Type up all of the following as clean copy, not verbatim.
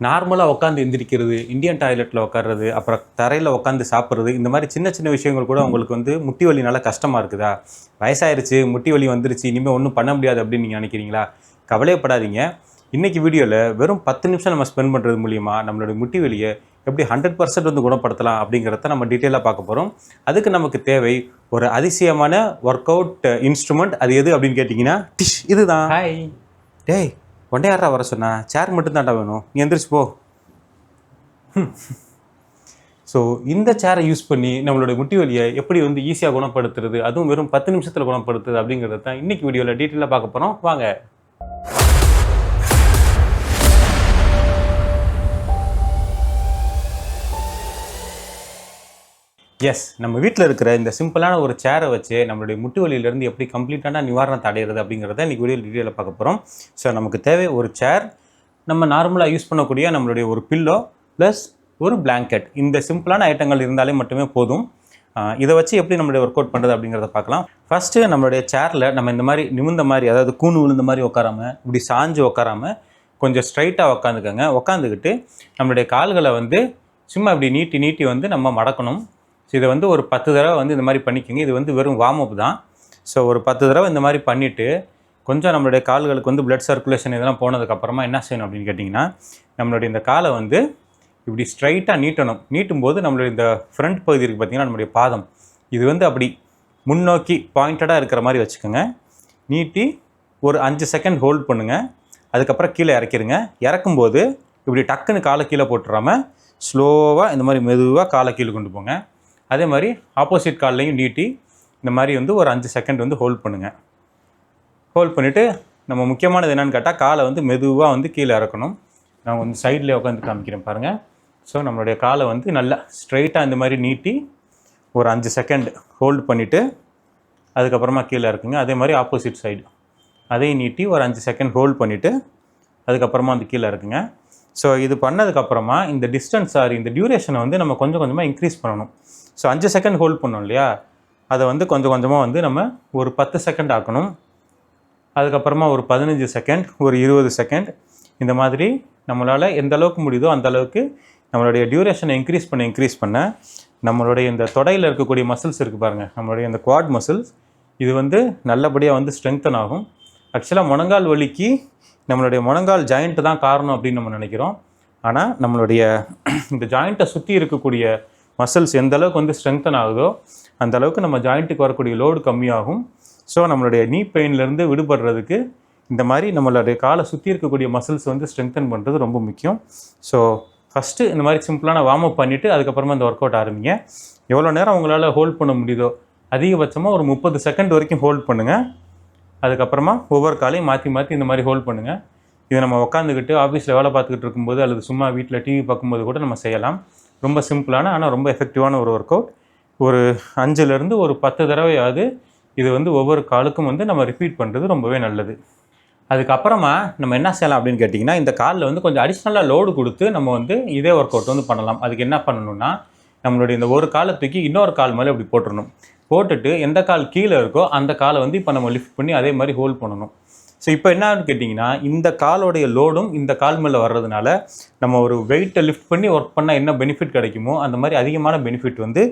நார்மலாக உட்காந்து எந்திரிக்கிறது, இந்தியன் டாய்லெட்டில் உட்கார்றது, அப்புறம் தரையில் உட்காந்து சாப்பிட்றது, இந்த மாதிரி சின்ன சின்ன விஷயங்கள் கூட உங்களுக்கு வந்து முட்டி வலினால கஷ்டமாக இருக்குதா? வயசாயிருச்சு, முட்டி வலி வந்துருச்சு, இனிமேல் ஒன்றும் பண்ண முடியாது அப்படின்னு நீங்கள் நினைக்கிறீங்களா? கவலையப்படாதீங்க. இன்றைக்கி வீடியோவில் வெறும் 10 நிமிஷம் நம்ம ஸ்பெண்ட் பண்ணுறது மூலிமா நம்மளுடைய முட்டி வலியை எப்படி 100% வந்து குணப்படுத்தலாம் அப்படிங்கிறத நம்ம டீட்டெயிலாக பார்க்க போகிறோம். அதுக்கு நமக்கு தேவை ஒரு அதிசயமான ஒர்க் அவுட் இன்ஸ்ட்ருமெண்ட். அது எது அப்படின்னு கேட்டிங்கன்னா இதுதான். ஹாய் டேய், ஒன்றே யாரா வர சொன்னா? சேர் மட்டும்தான்டா வேணும், நீ எந்திரிச்சு போ. ஸோ இந்த சேரை யூஸ் பண்ணி நம்மளோட முட்டி வலியை எப்படி வந்து ஈஸியாக குணப்படுத்துறது, அதுவும் வெறும் 10 நிமிஷத்தில் குணப்படுத்துறது அப்படிங்கிறது தான் இன்றைக்கி வீடியோவில் டீட்டெயிலாக பார்க்க போகிறோம். வாங்க. எஸ், நம்ம வீட்டில் இருக்கிற இந்த சிம்பிளான ஒரு சேரை வச்சு நம்மளுடைய முட்டு வலியிலேருந்து எப்படி கம்ப்ளீட்டான நிவாரணத்தை அடையிறது அப்படிங்கிறத இன்றைக்கி வீடியோ டீட்டெயிலாக பார்க்க போகிறோம். ஸோ நமக்கு தேவை ஒரு சேர், நம்ம நார்மலாக யூஸ் பண்ணக்கூடிய நம்மளுடைய ஒரு பில்லோ ப்ளஸ் ஒரு பிளாங்கெட். இந்த சிம்பிளான ஐட்டங்கள் இருந்தாலே மட்டுமே போதும். இதை வச்சு எப்படி நம்மளுடைய ஒர்க் அவுட் பண்ணுறது அப்படிங்கிறத பார்க்கலாம். ஃபஸ்ட்டு நம்மளுடைய சேரில் நம்ம இந்த மாதிரி நிமிந்த மாதிரி, அதாவது கூணு விழுந்த மாதிரி உட்காராமல், இப்படி சாஞ்சு உட்காராமல் கொஞ்சம் ஸ்ட்ரைட்டாக உட்காந்துக்கோங்க. உட்காந்துக்கிட்டு நம்மளுடைய கால்களை வந்து சும்மா இப்படி நீட்டி நீட்டி வந்து நம்ம மடக்கணும். ஸோ இதை வந்து ஒரு 10 தடவை வந்து இந்த மாதிரி பண்ணிக்கோங்க. இது வந்து வெறும் வார்ம் அப் தான். ஸோ ஒரு 10 தடவை இந்த மாதிரி பண்ணிவிட்டு கொஞ்சம் நம்மளுடைய கால்களுக்கு வந்து பிளட் சர்க்குலேஷன் இதெல்லாம் போனதுக்கப்புறமா என்ன செய்யணும் அப்படின்னு கேட்டிங்கன்னா, நம்மளுடைய இந்த காலை வந்து இப்படி ஸ்ட்ரைட்டாக நீட்டணும். நீட்டும் போது நம்மளுடைய இந்த ஃப்ரண்ட் பகுதி இருக்குது பார்த்திங்கன்னா, நம்மளுடைய பாதம், இது வந்து அப்படி முன்னோக்கி பாயிண்டடாக இருக்கிற மாதிரி வச்சுக்கோங்க. நீட்டி ஒரு 5 செகண்ட் ஹோல்ட் பண்ணுங்கள். அதுக்கப்புறம் கீழே இறக்கிடுங்க. இறக்கும்போது இப்படி டக்குன்னு காலை கீழே போட்டுறாமல் ஸ்லோவாக இந்த மாதிரி மெதுவாக காலை கீழே கொண்டு போங்க. அதே மாதிரி ஆப்போசிட் கால்லையும் நீட்டி இந்த மாதிரி வந்து ஒரு 5 செகண்ட் வந்து ஹோல்ட் பண்ணுங்கள். ஹோல்ட் பண்ணிவிட்டு நம்ம முக்கியமானது என்னென்னு கேட்டால், காலை வந்து மெதுவாக வந்து கீழே இறக்கணும். நான் வந்து சைட்லேயே உட்காந்து காமிக்கிறேன் பாருங்கள். ஸோ நம்மளுடைய காலை வந்து நல்லா ஸ்ட்ரைட்டாக இந்த மாதிரி நீட்டி ஒரு 5 செகண்ட் ஹோல்ட் பண்ணிவிட்டு அதுக்கப்புறமா கீழே இறக்குங்க. அதே மாதிரி ஆப்போசிட் சைடு அதையும் நீட்டி ஒரு 5 செகண்ட் ஹோல்ட் பண்ணிவிட்டு அதுக்கப்புறமா வந்து கீழே இறக்குங்க. ஸோ இது பண்ணதுக்கப்புறமா இந்த டிஸ்டன்ஸ் இந்த டியூரேஷனை வந்து நம்ம கொஞ்சம் கொஞ்சமாக இன்க்ரீஸ் பண்ணணும். ஸோ 5 செகண்ட் ஹோல்ட் பண்ணோம் இல்லையா, அதை வந்து கொஞ்சம் கொஞ்சமாக வந்து நம்ம ஒரு 10 செகண்ட் ஆக்கணும். அதுக்கப்புறமா ஒரு 15 செகண்ட், ஒரு 20 செகண்ட், இந்த மாதிரி நம்மளால் எந்த அளவுக்கு முடியுதோ அந்த அளவுக்கு நம்மளுடைய டியூரேஷனை இன்க்ரீஸ் பண்ண நம்மளுடைய இந்த தொடையில் இருக்கக்கூடிய மசில்ஸ் இருக்குது பாருங்கள், நம்மளுடைய இந்த குவாட் மசில்ஸ், இது வந்து நல்லபடியாக வந்து ஸ்ட்ரெங்தன் ஆகும். ஆக்சுவலாக முழங்கால் வலிக்கு நம்மளுடைய முழங்கால் ஜாயிண்ட்டு தான் காரணம் அப்படின்னு நம்ம நினைக்கிறோம். ஆனால் நம்மளுடைய இந்த ஜாயிண்ட்டை சுற்றி இருக்கக்கூடிய மசில்ஸ் எந்த அளவுக்கு வந்து ஸ்ட்ரெங்தன் ஆகுதோ அந்த அளவுக்கு நம்ம ஜாயிண்ட்டுக்கு வரக்கூடிய லோடு கம்மியாகும். ஸோ நம்மளுடைய நீ பெயின்லேருந்து விடுபடுறதுக்கு இந்த மாதிரி நம்மளுடைய காலை சுற்றி இருக்கக்கூடிய மசில்ஸ் வந்து ஸ்ட்ரெங்தன் பண்ணுறது ரொம்ப முக்கியம். ஸோ ஃபஸ்ட்டு இந்த மாதிரி சிம்பிளான வார்ம் அப் பண்ணிவிட்டு அதுக்கப்புறமா இந்த ஒர்க் அவுட் ஆரம்பிங்க. எவ்வளோ நேரம் உங்களால் ஹோல்ட் பண்ண முடியுதோ, அதிகபட்சமாக ஒரு 30 செகண்ட் வரைக்கும் ஹோல்ட் பண்ணுங்கள். அதுக்கப்புறமா ஒவ்வொரு காலையும் மாற்றி மாற்றி இந்த மாதிரி ஹோல்ட் பண்ணுங்கள். இதை நம்ம உட்காந்துக்கிட்டு ஆஃபீஸில் வேலை பார்த்துக்கிட்டு இருக்கும்போது அல்லது சும்மா வீட்டில் டிவி பார்க்கும்போது கூட நம்ம செய்யலாம். ரொம்ப சிம்பிளான ஆனால் ரொம்ப எஃபெக்டிவான ஒரு ஒர்க் அவுட். ஒரு 5லேருந்து ஒரு 10 தடவையாவது இது வந்து ஒவ்வொரு காலுக்கும் வந்து நம்ம ரிப்பீட் பண்ணுறது ரொம்பவே நல்லது. அதுக்கப்புறமா நம்ம என்ன செய்யலாம் அப்படின்னு கேட்டிங்கன்னா, இந்த காலில் வந்து கொஞ்சம் அடிஷ்னலாக லோடு கொடுத்து நம்ம வந்து இதே ஒர்க் அவுட் வந்து பண்ணலாம். அதுக்கு என்ன பண்ணணும்னா, நம்மளுடைய இந்த ஒரு காலை தூக்கி இன்னொரு கால் மேலே இப்படி போட்டுடணும். போட்டுட்டு எந்த கால் கீழே இருக்கோ அந்த காலை வந்து இப்போ நம்ம லிஃப்ட் பண்ணி அதே மாதிரி ஹோல்ட் பண்ணணும். ஸோ இப்போ என்னன்னு கேட்டிங்கன்னா, இந்த காலோடைய லோடும் இந்த கால் மேலே வர்றதுனால நம்ம ஒரு வெயிட்டை லிஃப்ட் பண்ணி ஒர்க் பண்ணால் என்ன பெனிஃபிட் கிடைக்குமோ அந்த மாதிரி அதிகமான பெனிஃபிட் வந்து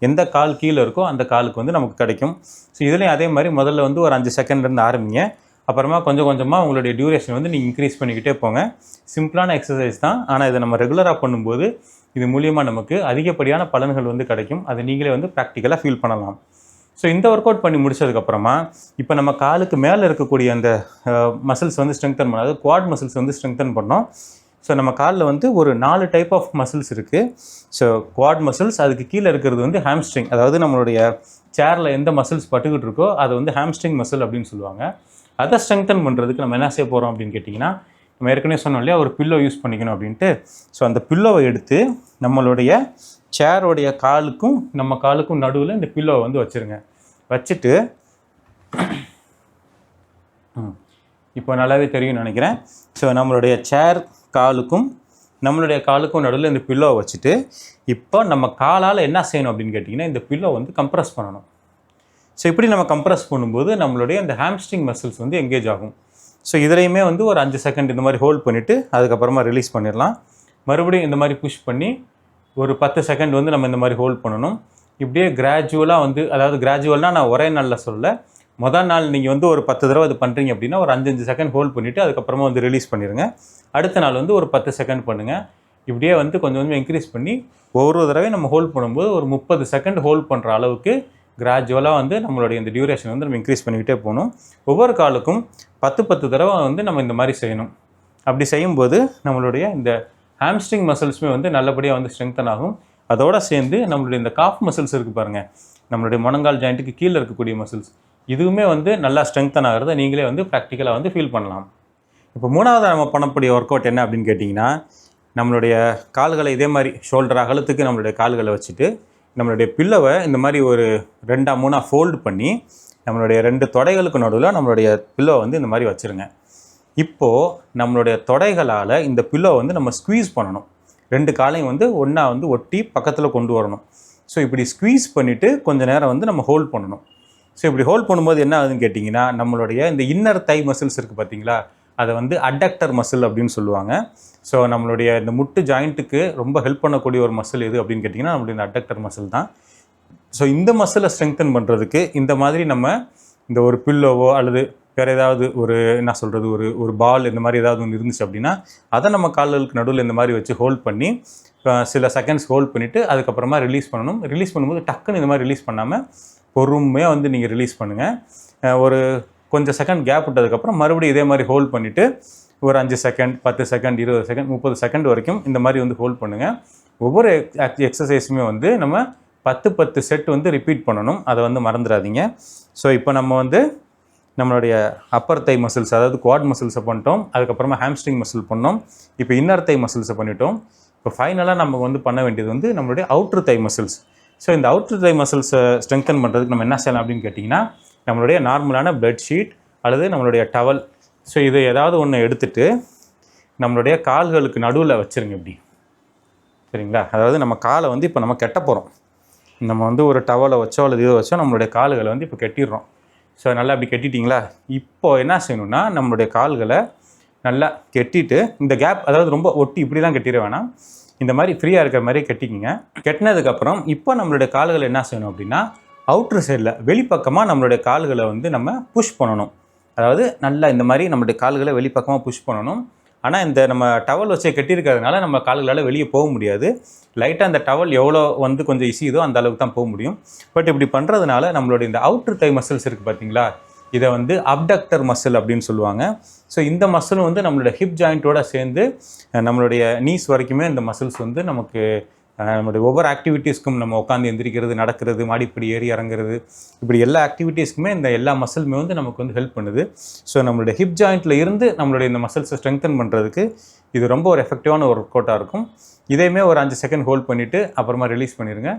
எந்த கால் கீழே இருக்கோ அந்த காலுக்கு வந்து நமக்கு கிடைக்கும். ஸோ இதுலேயும் அதே மாதிரி முதல்ல வந்து ஒரு 5 செகண்ட்லேருந்து ஆரம்பிங்க. அப்புறமா கொஞ்சம் கொஞ்சமாக உங்களுடைய டியூரேஷன் வந்து நீங்கள் இன்க்ரீஸ் பண்ணிக்கிட்டே போங்க. சிம்பிளான எக்ஸசைஸ் தான், ஆனால் இதை நம்ம ரெகுலராக பண்ணும்போது இது மூலியமாக நமக்கு அதிகப்படியான பலன்கள் வந்து கிடைக்கும். அதை நீங்களே வந்து ப்ராக்டிக்கலாக ஃபீல் பண்ணலாம். ஸோ இந்த ஒர்க் அவுட் பண்ணி முடிச்சதுக்கப்புறமா இப்போ நம்ம காலுக்கு மேலே இருக்கக்கூடிய அந்த மசில்ஸ் வந்து ஸ்ட்ரெங்தன் பண்ணாது, குவாட் மசில்ஸ் வந்து ஸ்ட்ரெங்தன் பண்ணோம். ஸோ நம்ம காலில் வந்து ஒரு 4 டைப் ஆஃப் மசில்ஸ் இருக்குது. ஸோ குவாட் மசில்ஸ், அதுக்கு கீழே இருக்கிறது வந்து ஹாம்ஸ்ட்ரிங், அதாவது நம்மளுடைய சேரில் எந்த மசில்ஸ் பட்டுக்கிட்டு இருக்கோ அது வந்து ஹாம்ஸ்ட்ரிங் மசில் அப்படின்னு சொல்லுவாங்க. அதை ஸ்ட்ரெங்தன் பண்ணுறதுக்கு நம்ம என்ன செய்ய போகிறோம் அப்படின்னு கேட்டிங்கன்னா, நம்ம ஏற்கனவே சொன்னோம் இல்லையா, ஒரு பில்லோ யூஸ் பண்ணிக்கணும் அப்படின்ட்டு. ஸோ அந்த பில்லோவை எடுத்து நம்மளுடைய சேரோடைய காலுக்கும் நம்ம காலுக்கும் நடுவில் இந்த பில்லோவை வந்து வச்சுருங்க. வச்சுட்டு இப்போ நல்லாவே தெரியும்னு நினைக்கிறேன். ஸோ நம்மளுடைய சேர் காலுக்கும் நம்மளுடைய காலுக்கும் நடுவில் இந்த பில்லோவை வச்சுட்டு இப்போ நம்ம காலால் என்ன செய்யணும் அப்படின்னு கேட்டிங்கன்னா, இந்த பில்லோ வந்து கம்ப்ரஸ் பண்ணணும். ஸோ இப்படி நம்ம கம்ப்ரஸ் பண்ணும்போது நம்மளுடைய இந்த ஹாம்ஸ்ட்ரிங் மசில்ஸ் வந்து எங்கேஜ் ஆகும். ஸோ இதுலையுமே வந்து ஒரு 5 செகண்ட் இந்த மாதிரி ஹோல்ட் பண்ணிவிட்டு அதுக்கப்புறமா ரிலீஸ் பண்ணிடலாம். மறுபடியும் இந்த மாதிரி புஷ் பண்ணி ஒரு 10 செகண்ட் வந்து நம்ம இந்த மாதிரி ஹோல்ட் பண்ணணும். இப்படியே கிராஜுவலாக வந்து, அதாவது கிராஜுவல்னால் நான் ஒரே நாளில் சொல்ல, முதல் நாள் நீங்கள் வந்து ஒரு 10 தடவை இது பண்ணுறீங்க அப்படின்னா ஒரு 5 செகண்ட் ஹோல்ட் பண்ணிவிட்டு அதுக்கப்புறமா வந்து ரிலீஸ் பண்ணிடுங்க. அடுத்த நாள் வந்து ஒரு 10 செகண்ட் பண்ணுங்கள். இப்படியே வந்து கொஞ்சம் கொஞ்சம் இன்க்ரீஸ் பண்ணி ஒவ்வொரு தடவையும் நம்ம ஹோல்ட் பண்ணும்போது ஒரு 30 செகண்ட் ஹோல்ட் பண்ணுற அளவுக்கு கிராஜுவலாக வந்து நம்மளுடைய இந்த டியூரேஷன் வந்து நம்ம இன்க்ரீஸ் பண்ணிக்கிட்டே போகணும். ஒவ்வொரு காலுக்கும் 10 தடவை வந்து நம்ம இந்த மாதிரி செய்யணும். அப்படி செய்யும்போது நம்மளுடைய இந்த ஹாம்ஸ்ட்ரிங் மசில்ஸுமே வந்து நல்லபடியாக வந்து ஸ்ட்ரெங்தன் ஆகும். அதோடு சேர்ந்து நம்மளுடைய இந்த காஃப் மசில்ஸ் இருக்குது பாருங்கள், நம்மளுடைய முழங்கால் ஜாயிண்ட்டுக்கு கீழே இருக்கக்கூடிய மசில்ஸ், இதுவுமே வந்து நல்லா ஸ்ட்ரெங்தன் ஆகிறத நீங்களே வந்து ப்ராக்டிக்கலாக வந்து ஃபீல் பண்ணலாம். இப்போ மூணாவது நம்ம பண்ணக்கூடிய ஒர்க் அவுட் என்ன அப்படின்னு கேட்டிங்கன்னா, நம்மளுடைய கால்களை இதே மாதிரி ஷோல்டர் அகலத்துக்கு நம்மளுடைய கால்களை வச்சுட்டு நம்மளுடைய பில்லோவை இந்த மாதிரி ஒரு 2-3 ஃபோல்டு பண்ணி நம்மளுடைய 2 தொடைகளுக்கு நடுவில் நம்மளுடைய பில்லோவை வந்து இந்த மாதிரி வச்சுருங்க. இப்போது நம்மளுடைய தொடைகளால் இந்த பில்லோவை வந்து நம்ம ஸ்குவீஸ் பண்ணணும். 2 காலையும் வந்து ஒன்றா வந்து ஒட்டி பக்கத்தில் கொண்டு வரணும். ஸோ இப்படி ஸ்குவீஸ் பண்ணிவிட்டு கொஞ்சம் நேரம் வந்து நம்ம ஹோல்ட் பண்ணணும். ஸோ இப்படி ஹோல்ட் பண்ணும்போது என்ன ஆகுதுன்னு கேட்டிங்கன்னா, நம்மளுடைய இந்த இன்னர் தை மசில்ஸ் இருக்குது பார்த்தீங்களா, அதை வந்து அடக்டர் மசில் அப்படின்னு சொல்லுவாங்க. ஸோ நம்மளுடைய இந்த முட்டு ஜாயிண்ட்டுக்கு ரொம்ப ஹெல்ப் பண்ணக்கூடிய ஒரு மசில் எது அப்படின்னு கேட்டிங்கன்னா நம்மளுடைய இந்த அடக்டர் மசில் தான். ஸோ இந்த மசிலை ஸ்ட்ரெங்தன் பண்ணுறதுக்கு இந்த மாதிரி நம்ம இந்த ஒரு பில்லோவோ அல்லது வேறு ஏதாவது ஒரு என்ன சொல்கிறது ஒரு பால் இந்த மாதிரி ஏதாவது ஒன்று இருந்துச்சு அப்படின்னா அதை நம்ம கால்களுக்கு நடுவில் இந்த மாதிரி வச்சு ஹோல்ட் பண்ணி சில செகண்ட்ஸ் ஹோல்ட் பண்ணிவிட்டு அதுக்கப்புறமா ரிலீஸ் பண்ணணும். ரிலீஸ் பண்ணும்போது டக்குன்னு இந்த மாதிரி ரிலீஸ் பண்ணாமல் பொறுமையாக வந்து நீங்கள் ரிலீஸ் பண்ணுங்கள். ஒரு கொஞ்சம் செகண்ட் கேப் விட்டதுக்கப்புறம் மறுபடியும் இதே மாதிரி ஹோல்ட் பண்ணிவிட்டு ஒரு 5 செகண்ட் 10 செகண்ட் 20 செகண்ட் 30 செகண்ட் வரைக்கும் இந்த மாதிரி வந்து ஹோல்ட் பண்ணுங்கள். ஒவ்வொரு எக்ஸசைஸுமே வந்து நம்ம 10 செட் வந்து ரிப்பீட் பண்ணணும். அதை வந்து மறந்துடாதீங்க. ஸோ இப்போ நம்ம வந்து நம்மளுடைய அப்பர் தை மசில்ஸ், அதாவது குவாட் மசில்ஸை பண்ணிட்டோம். அதுக்கப்புறமா ஹாம்ஸ்ட்ரிங் மசில் பண்ணோம். இப்போ இன்னர் தை மசில்ஸை பண்ணிட்டோம். இப்போ ஃபைனலாக நம்ம வந்து பண்ண வேண்டியது வந்து நம்மளுடைய அவுட்ரு தை மசில்ஸ். ஸோ இந்த அவுட்ரு தை மசில்ஸை ஸ்ட்ரெங்தன் பண்ணுறதுக்கு நம்ம என்ன செய்யலாம் அப்படின்னு கேட்டிங்கன்னா, நம்மளுடைய நார்மலான பெட் ஷீட் அல்லது நம்மளுடைய டவல், ஸோ இது ஏதாவது ஒன்று எடுத்துகிட்டு நம்மளுடைய கால்களுக்கு நடுவில் வச்சுருங்க இப்படி, சரிங்களா? அதாவது நம்ம காலை வந்து இப்போ நம்ம கெட்ட போகிறோம். நம்ம வந்து ஒரு டவலை வச்சோ அல்லது இதை வச்சோ நம்மளுடைய கால்களை வந்து இப்போ கெட்டிடுறோம். ஸோ நல்லா அப்படி கெட்டிட்டிங்களா? இப்போது என்ன செய்யணும்னா நம்மளுடைய கால்களை நல்லா கெட்டிட்டு இந்த கேப், அதாவது ரொம்ப ஒட்டி இப்படிலாம் கெட்டிட வேணாம், இந்த மாதிரி ஃப்ரீயாக இருக்கிற மாதிரி கெட்டிக்கிங்க. கெட்டினதுக்கப்புறம் இப்போ நம்மளுடைய கால்களை என்ன செய்யணும் அப்படின்னா அவுட்ரு சைடில் வெளிப்பக்கமாக நம்மளுடைய கால்களை வந்து நம்ம புஷ் பண்ணணும். அதாவது நல்லா இந்த மாதிரி நம்மளுடைய கால்களை வெளிப்பக்கமாக புஷ் பண்ணணும். ஆனால் இந்த நம்ம டவல் வச்சு கெட்டியிருக்கிறதுனால நம்ம கால்களால் வெளியே போக முடியாது. லைட்டாக அந்த டவல் எவ்வளோ வந்து கொஞ்சம் இசியுதோ அந்த அளவுக்கு தான் போக முடியும். பட் இப்படி பண்ணுறதுனால நம்மளுடைய இந்த அவுட்ரு தை மசில்ஸ் இருக்குது பார்த்தீங்களா, இதை வந்து அப்டக்டர் மசில் அப்படின்னு சொல்லுவாங்க. ஸோ இந்த மசிலும் வந்து நம்மளுடைய ஹிப் ஜாயிண்ட்டோடு சேர்ந்து நம்மளுடைய நீஸ் வரைக்குமே இந்த மசில்ஸ் வந்து நமக்கு நம்மளுடைய ஒவ்வொரு ஆக்டிவிட்டீஸ்க்கும், நம்ம உட்காந்து எந்திரிக்கிறது, நடக்கிறது, மாடிப்படி ஏறி இறங்குறது, இப்படி எல்லா ஆக்டிவிட்டீஸ்க்குமே இந்த எல்லா மசிலுமே வந்து நமக்கு வந்து ஹெல்ப் பண்ணுது. ஸோ நம்மளுடைய ஹிப் ஜாயிண்ட்டில் இருந்து நம்மளுடைய இந்த மசில்ஸை ஸ்ட்ரெங்தன் பண்ணுறதுக்கு இது ரொம்ப ஒரு எஃபெக்டிவான ஒரு ஒர்க் அவுட்டாக இருக்கும். இதையுமே ஒரு 5 செகண்ட் ஹோல்ட் பண்ணிவிட்டு அப்புறமா ரிலீஸ் பண்ணிடுங்க.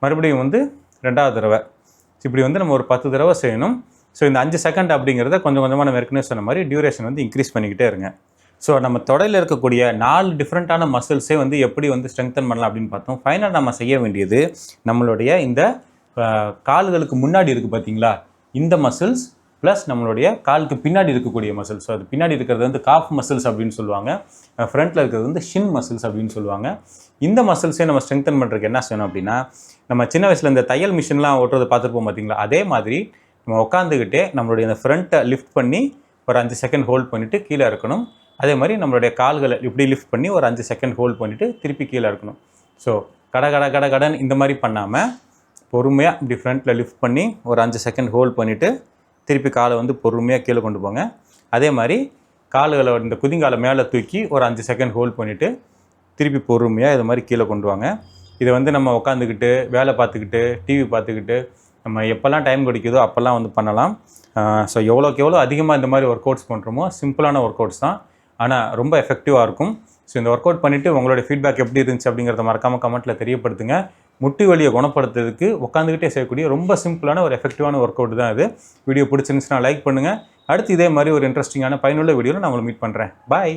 மறுபடியும் வந்து 2வது தடவை இப்படி வந்து நம்ம ஒரு 10 தடவை செய்யணும். ஸோ இந்த 5 செகண்ட் அப்படிங்கிறத கொஞ்சம் கொஞ்சமாக நம்ம ஏற்கனவே சொன்ன மாதிரி டியூரேஷன் வந்து இன்க்ரீஸ் பண்ணிக்கிட்டே இருங்க. ஸோ நம்ம தொடையில் இருக்கக்கூடிய 4 டிஃப்ரெண்ட்டான மசில்ஸே வந்து எப்படி வந்து ஸ்ட்ரெங்தன் பண்ணலாம் அப்படின்னு பார்த்தோம். ஃபைனல் நம்ம செய்ய வேண்டியது நம்மளுடைய இந்த கால்களுக்கு முன்னாடி இருக்குது பார்த்தீங்களா, இந்த மசில்ஸ் ப்ளஸ் நம்மளுடைய காலுக்கு பின்னாடி இருக்கக்கூடிய மசில்ஸ். ஸோ அது பின்னாடி இருக்கிறது வந்து காஃப் மசில்ஸ் அப்படின்னு சொல்லுவாங்க, ஃப்ரண்ட்டில் இருக்கிறது வந்து ஷின் மசில்ஸ் அப்படின்னு சொல்லுவாங்க. இந்த மசில்ஸே நம்ம ஸ்ட்ரெங்தன் பண்ணுறதுக்கு என்ன செய்யணும் அப்படின்னா, நம்ம சின்ன வயசில் இந்த தையல் மிஷின்லாம் ஓட்டுறது பார்த்துருப்போம் பார்த்தீங்களா, அதே மாதிரி நம்ம உட்காந்துக்கிட்டே நம்மளுடைய இந்த ஃப்ரண்ட்டை லிஃப்ட் பண்ணி ஒரு 5 செகண்ட் ஹோல்ட் பண்ணிவிட்டு கீழே இருக்கணும். அதே மாதிரி நம்மளுடைய கால்களை இப்படி லிஃப்ட் பண்ணி ஒரு 5 செகண்ட் ஹோல்ட் பண்ணிவிட்டு திருப்பி கீழே இருக்கணும். ஸோ கடன் இந்த மாதிரி பண்ணாமல் பொறுமையாக இப்படி ஃப்ரண்ட்டில் லிஃப்ட் பண்ணி ஒரு 5 செகண்ட் ஹோல்ட் பண்ணிவிட்டு திருப்பி காலை வந்து பொறுமையாக கீழே கொண்டு போங்க. அதே மாதிரி கால்களை இந்த குதிங்காலை மேலே தூக்கி ஒரு 5 செகண்ட் ஹோல்ட் பண்ணிவிட்டு திருப்பி பொறுமையாக இது மாதிரி கீழே கொண்டு வாங்க. இதை வந்து நம்ம உட்காந்துக்கிட்டு வேலை பார்த்துக்கிட்டு டிவி பார்த்துக்கிட்டு நம்ம எப்போல்லாம் டைம் கிடைக்குதோ அப்போல்லாம் வந்து பண்ணலாம். ஸோ எவ்வளோக்கு எவ்வளோ அதிகமாக இந்த மாதிரி ஒர்க் அவுட்ஸ் பண்ணுறோமோ சிம்பிளான ஒர்க் அவுட்ஸ் தான், ஆனால் ரொம்ப எஃபெக்டிவாக இருக்கும். ஸோ இந்த ஒர்க் அவுட் பண்ணிவிட்டு உங்களுடைய ஃபீட்பேக் எப்படி இருந்துச்சு அப்படிங்கிறத மறக்காமல் கமெண்ட்டில் தெரியப்படுத்துங்க. முட்டி வலியை குணப்படுத்துறதுக்கு உட்காந்துக்கிட்டே செய்யக்கூடிய ரொம்ப சிம்பிளான ஒரு எஃபெக்டிவான ஒர்க் அவுட் தான் இது. வீடியோ பிடிச்சிருந்துச்சுன்னா லைக் பண்ணுங்கள். அடுத்து இதே மாதிரி ஒரு இன்ட்ரெஸ்டிங்கான பயனுள்ள வீடியோவில் நான் உங்களை மீட் பண்ணுறேன். பாய்.